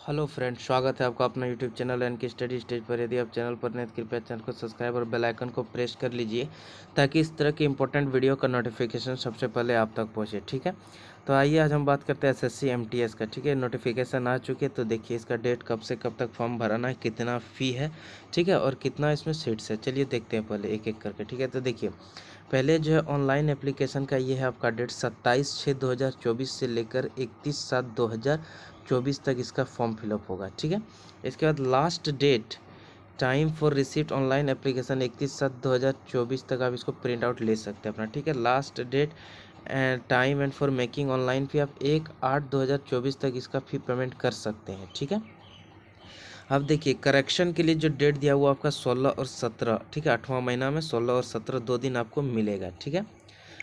Hello friend, स्वागत है आपका अपना यूट्यूब चैनल एन की स्टडी स्टेज पर। यदि आप चैनल पर नए तो कृपया चैनल को सब्सक्राइब और बेल आइकन को प्रेस कर लीजिए ताकि इस तरह की इंपॉर्टेंट वीडियो का नोटिफिकेशन सबसे पहले आप तक पहुंचे। ठीक है, तो आइए आज हम बात करते हैं एसएससी एमटीएस का। ठीक है, नोटिफिकेशन आ चुकी है, तो देखिए इसका डेट कब से कब तक फॉर्म भराना है, कितना फ़ी है, ठीक है, और कितना इसमें सीट्स है। चलिए देखते हैं पहले एक एक करके। ठीक है, तो देखिए पहले जो है ऑनलाइन एप्लीकेशन का ये है आपका डेट 27/6/2024 से लेकर 31/7/2024 तक इसका फॉर्म फिलअप होगा। ठीक है, इसके बाद last date time for receipt online application 31/7/2024 तक आप इसको प्रिंट आउट ले सकते हैं अपना। ठीक है, last date time end for making online fee आप 1/8/2024 तक इसका फ़ी पेमेंट कर सकते हैं। ठीक है, अब देखिए करेक्शन के लिए जो डेट दिया हुआ आपका 16 और 17, ठीक है, 8वां महीना में 16 और 17 2 दिन आपको मिलेगा। ठीक है,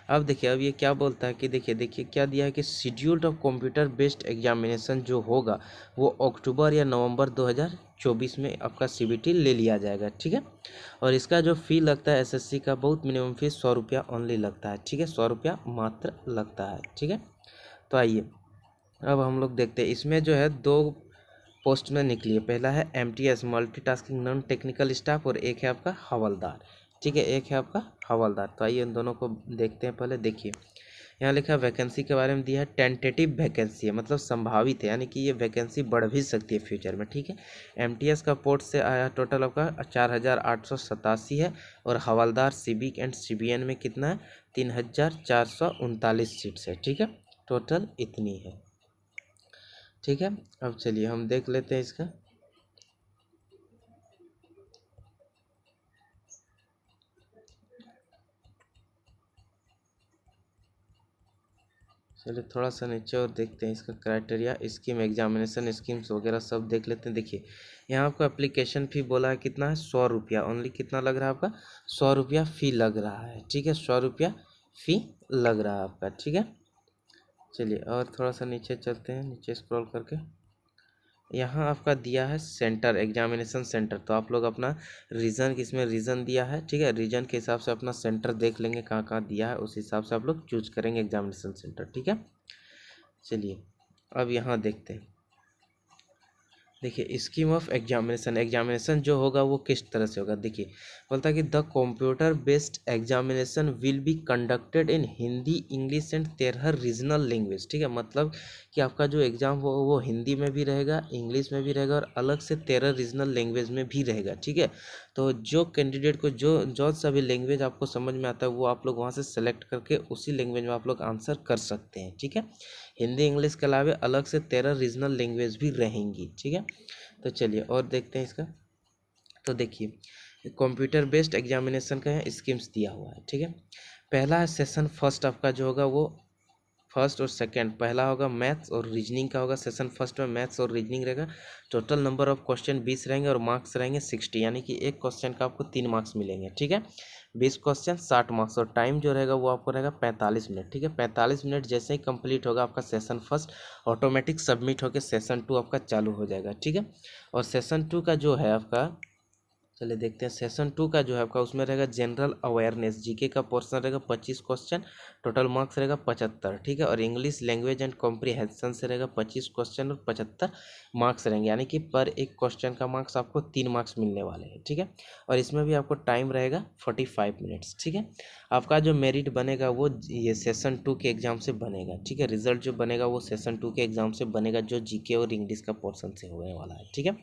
अब देखिए अब ये क्या बोलता है कि देखिए क्या दिया है कि scheduled of computer based examination जो होगा वो अक्टूबर या नवंबर 2024 में आपका सीबीटी ले लिया जाएगा। ठीक है, और इसका जो फ़ी लगता है एसएससी का बहुत मिनिमम फीस 100 रुपया ओनली लगता है। ठीक है, 100 रुपया मात्र लगता है। ठीक है, तो आइए अब हम लोग देखते हैं इसमें जो है दो पोस्ट में निकली है। पहला है MTS multitasking non technical staff और एक है आपका हवलदार। ठीक है, एक है आपका हवलदार। तो आइए इन दोनों को देखते हैं। पहले देखिए यहाँ लिखा है वैकेंसी के बारे में दिया है, टेंटेटिव वैकेंसी है, मतलब संभावित है, यानी कि ये वैकेंसी बढ़ भी सकती है फ्यूचर में। ठीक है, एमटीएस का पोस्ट से आया टोटल आपका 4,887 है और हवलदार सिविक एंड सीबीएन में कितना है 3,439 सीट्स है। ठीक है, टोटल इतनी है। ठीक है, अब चलिए हम देख लेते हैं इसका। चलिए थोड़ा सा नीचे और देखते हैं इसका क्राइटेरिया, स्कीम, एग्जामिनेशन स्कीम्स वगैरह सब देख लेते हैं। देखिए यहाँ आपको एप्लीकेशन फ़ी बोला है कितना है 100 रुपया ओनली। कितना लग रहा है आपका 100 रुपया फ़ी लग रहा है। ठीक है, 100 रुपया फ़ी लग रहा है आपका। ठीक है, चलिए और थोड़ा सा नीचे चलते हैं, नीचे स्क्रॉल करके यहाँ आपका दिया है सेंटर, एग्जामिनेशन सेंटर। तो आप लोग अपना रीजन, इसमें रीजन दिया है, ठीक है, रीजन के हिसाब से अपना सेंटर देख लेंगे कहाँ कहाँ दिया है, उस हिसाब से आप लोग चूज करेंगे एग्जामिनेशन सेंटर। ठीक है, चलिए अब यहाँ देखते हैं। देखिए स्कीम ऑफ एग्जामिनेशन, एग्जामिनेशन जो होगा वो किस तरह से होगा। देखिए बोलता है कि the computer based examination will be conducted in Hindi, English and 13 regional language. ठीक है, मतलब कि आपका जो एग्ज़ाम हो वो हिंदी में भी रहेगा, इंग्लिश में भी रहेगा और अलग से 13 रीजनल लैंग्वेज में भी रहेगा। ठीक है, तो जो कैंडिडेट को जो जो सा भी लैंग्वेज आपको समझ में आता है वो आप लोग वहाँ से सेलेक्ट करके उसी लैंग्वेज में आप लोग आंसर कर सकते हैं। ठीक है, हिंदी इंग्लिश के अलावा अलग से 13 रीजनल लैंग्वेज भी रहेंगी। ठीक है, तो चलिए और देखते हैं इसका। तो देखिए कंप्यूटर बेस्ड एग्जामिनेशन का है स्कीम्स दिया हुआ है। ठीक है, पहला है सेशन फर्स्ट आपका जो होगा वो फर्स्ट और सेकंड, पहला होगा मैथ्स और रीजनिंग का होगा। सेशन फर्स्ट में मैथ्स और रीजनिंग रहेगा। टोटल नंबर ऑफ क्वेश्चन 20 रहेंगे और मार्क्स रहेंगे 60, यानी कि एक क्वेश्चन का आपको 3 मार्क्स मिलेंगे। ठीक है, 20 क्वेश्चन 60 मार्क्स और टाइम जो रहेगा वो आपको रहेगा 45 मिनट। ठीक है, 45 मिनट जैसे ही कंप्लीट होगा आपका सेशन फर्स्ट, ऑटोमेटिक सबमिट होकर सेशन 2 आपका चालू हो जाएगा। ठीक है, और सेशन 2 का जो है आपका, चलिए देखते हैं सेशन 2 का जो है आपका उसमें रहेगा जनरल अवेयरनेस, जीके का पोर्शन रहेगा 25 क्वेश्चन, टोटल मार्क्स रहेगा 75। ठीक है, और इंग्लिश लैंग्वेज एंड कॉम्प्रिहेंशन से रहेगा 25 क्वेश्चन और 75 मार्क्स रहेंगे, यानी कि पर एक क्वेश्चन का मार्क्स आपको 3 मार्क्स मिलने वाले हैं। ठीक है, और इसमें भी आपको टाइम रहेगा 45 मिनट्स। ठीक है, आपका जो मेरिट बनेगा वो ये सेशन 2 के एग्जाम से बनेगा। ठीक है, रिजल्ट जो बनेगा वो सेशन 2 के एग्जाम से बनेगा जो जीके और इंग्लिश का पोर्शन से होने वाला है। ठीक है,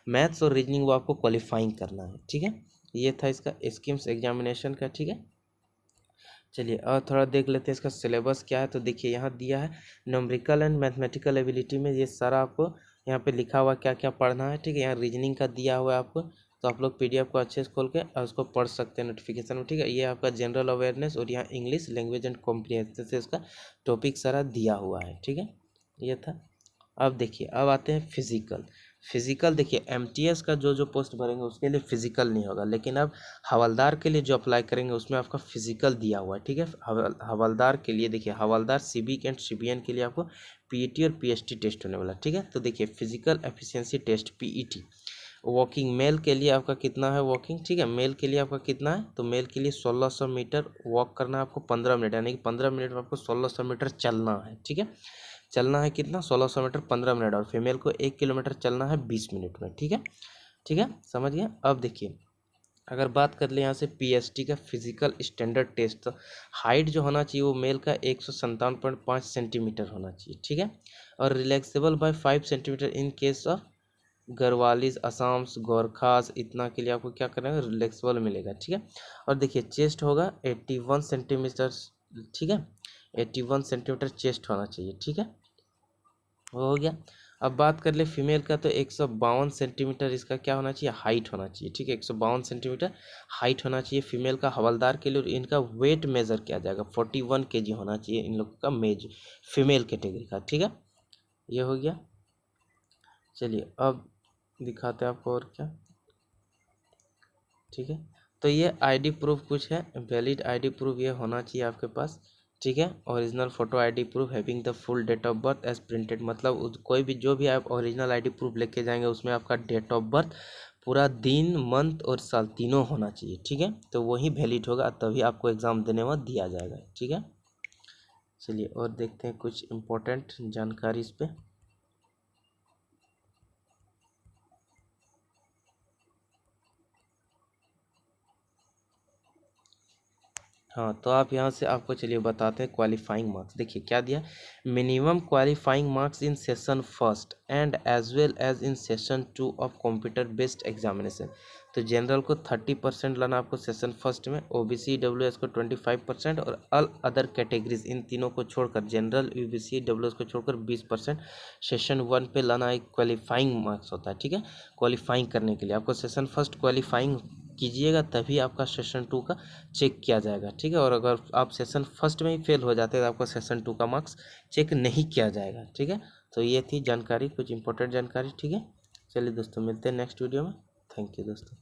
मैथ्स और रीजनिंग वो आपको क्वालिफाइंग करना है। ठीक है, ये था इसका स्कीम्स एग्जामिनेशन का। ठीक है, चलिए और थोड़ा देख लेते हैं इसका सिलेबस क्या है। तो देखिए यहाँ दिया है न्यूमेरिकल एंड मैथमेटिकल एबिलिटी में ये सारा आपको यहाँ पे लिखा हुआ क्या क्या पढ़ना है। ठीक है, यहाँ रीजनिंग का दिया हुआ है आपको, तो आप लोग पीडीएफ को अच्छे से खोल के और उसको पढ़ सकते हैं नोटिफिकेशन में। ठीक है, ये आपका जनरल अवेयरनेस और यहाँ इंग्लिश लैंग्वेज एंड कॉम्प्रिहेंशन से इसका टॉपिक सारा दिया हुआ है। ठीक है, ये था। अब देखिए अब आते हैं फिजिकल। फिजिकल देखिए एमटीएस का जो जो पोस्ट भरेंगे उसके लिए फिजिकल नहीं होगा, लेकिन अब हवलदार के लिए जो अप्लाई करेंगे उसमें आपका फिजिकल दिया हुआ है। ठीक है, हवलदार के लिए देखिए हवलदार सिविक एंड सीबीएन के लिए आपको पीईटी और पीएसटी टेस्ट होने वाला। ठीक है, तो देखिए physical efficiency test PET. Walking male के लिए आपका कितना है वॉकिंग, ठीक है, मेल के लिए आपका कितना है, तो मेल के लिए 1600 मीटर वॉक करना है आपको 15 मिनट, यानी कि 15 मिनट में आपको 1600 मीटर चलना है। ठीक है, चलना है कितना 1600 मीटर 15 मिनट, और फीमेल को 1 किलोमीटर चलना है 20 मिनट में। ठीक है, ठीक है, समझ गए। अब देखिए अगर बात कर ले यहाँ से पीएसटी का फिजिकल स्टैंडर्ड टेस्ट, तो हाइट जो होना चाहिए वो मेल का 157.5 सेंटीमीटर होना चाहिए। ठीक है, और relaxable by 5 centimetre in case of Garhwalis, Assams, Gorkhas, इतना के लिए आपको क्या करना है, रिलैक्सेबल मिलेगा। ठीक है, और देखिए चेस्ट होगा 81 सेंटीमीटर। ठीक है, 81 सेंटीमीटर चेस्ट होना चाहिए। ठीक है, वो हो गया। अब बात कर ले फीमेल का, तो 152 सेंटीमीटर इसका क्या होना चाहिए, हाइट होना चाहिए। ठीक है, 152 सेंटीमीटर हाइट होना चाहिए फीमेल का हवलदार के लिए। और इनका वेट मेजर किया जाएगा 41 केजी होना चाहिए इन लोगों का मेज फीमेल कैटेगरी का। ठीक है, ये हो गया। चलिए अब दिखाते हैं आपको और क्या। ठीक है, तो ये आईडी प्रूफ कुछ है, वैलिड आईडी प्रूफ ये होना चाहिए आपके पास। ठीक है, original photo ID proof having the full date of birth as printed, मतलब कोई भी जो भी आप ओरिजिनल आईडी प्रूफ लेके जाएंगे उसमें आपका डेट ऑफ बर्थ पूरा दिन मंथ और साल तीनों होना चाहिए। ठीक है, तो वही वैलिड होगा तभी आपको एग्ज़ाम देने में दिया जाएगा। ठीक है, चलिए और देखते हैं कुछ इम्पोर्टेंट जानकारी इस पर। हाँ, तो आप यहाँ से आपको चलिए बताते हैं क्वालिफाइंग मार्क्स। देखिए क्या दिया, minimum qualifying marks in session first and as well as in session 2 of computer based examination. तो जनरल को 30% लाना आपको सेशन फर्स्ट में, ओबीसी डब्ल्यूएस को 25% और ऑल अदर कैटेगरीज इन तीनों को छोड़कर, जनरल यूबीसी डब्ल्यूएस को छोड़कर 20% सेशन 1 पे लाना एक क्वालिफाइंग मार्क्स होता है। ठीक है, क्वालिफाइंग करने के लिए आपको सेशन फर्स्ट क्वालिफाइंग कीजिएगा तभी आपका सेशन 2 का चेक किया जाएगा। ठीक है, और अगर आप सेशन फर्स्ट में ही फेल हो जाते हैं तो आपका सेशन 2 का मार्क्स चेक नहीं किया जाएगा। ठीक है, तो ये थी जानकारी, कुछ इंपॉर्टेंट जानकारी। ठीक है, चलिए दोस्तों मिलते हैं नेक्स्ट वीडियो में। थैंक यू दोस्तों।